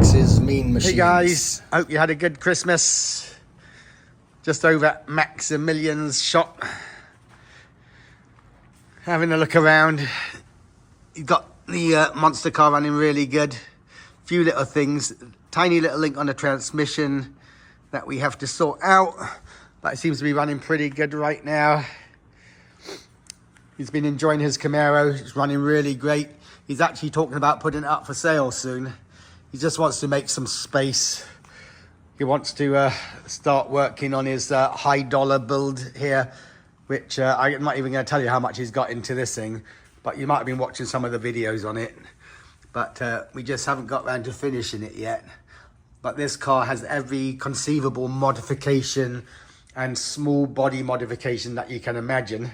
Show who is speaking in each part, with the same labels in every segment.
Speaker 1: Max's Mean Machines.
Speaker 2: Hey guys, hope you had a good Christmas. Just over at Maximilian's shop. Having a look around. You've got the monster car running really good. Few little things. Tiny little link on the transmission that we have to sort out. But it seems to be running pretty good right now. He's been enjoying his Camaro. It's running really great. He's actually talking about putting it up for sale soon. He just wants to make some space. He wants to start working on his high dollar build here, which I'm not even going to tell you how much he's got into this thing, but you might have been watching some of the videos on it. But we just haven't got around to finishing it yet. But this car has every conceivable modification and small body modification that you can imagine.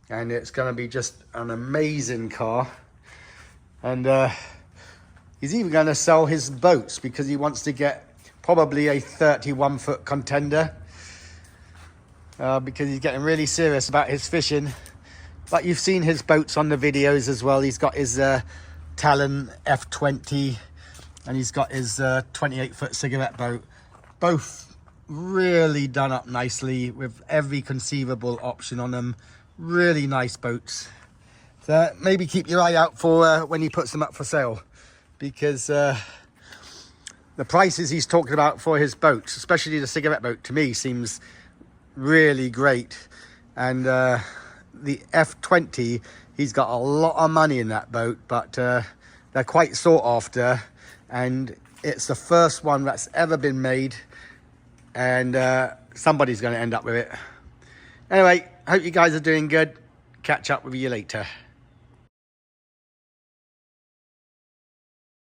Speaker 2: And it's going to be just an amazing car. And he's even going to sell his boats because he wants to get probably a 31-foot contender. Because he's getting really serious about his fishing. But you've seen his boats on the videos as well. He's got his Talon F20 and he's got his 28-foot cigarette boat. Both really done up nicely with every conceivable option on them. Really nice boats. So maybe keep your eye out for when he puts them up for sale, because the prices he's talking about for his boats, especially the cigarette boat, to me seems really great. And the F20, he's got a lot of money in that boat, but they're quite sought after, and it's the first one that's ever been made, and somebody's going to end up with it. Anyway, hope you guys are doing good. Catch up with you later.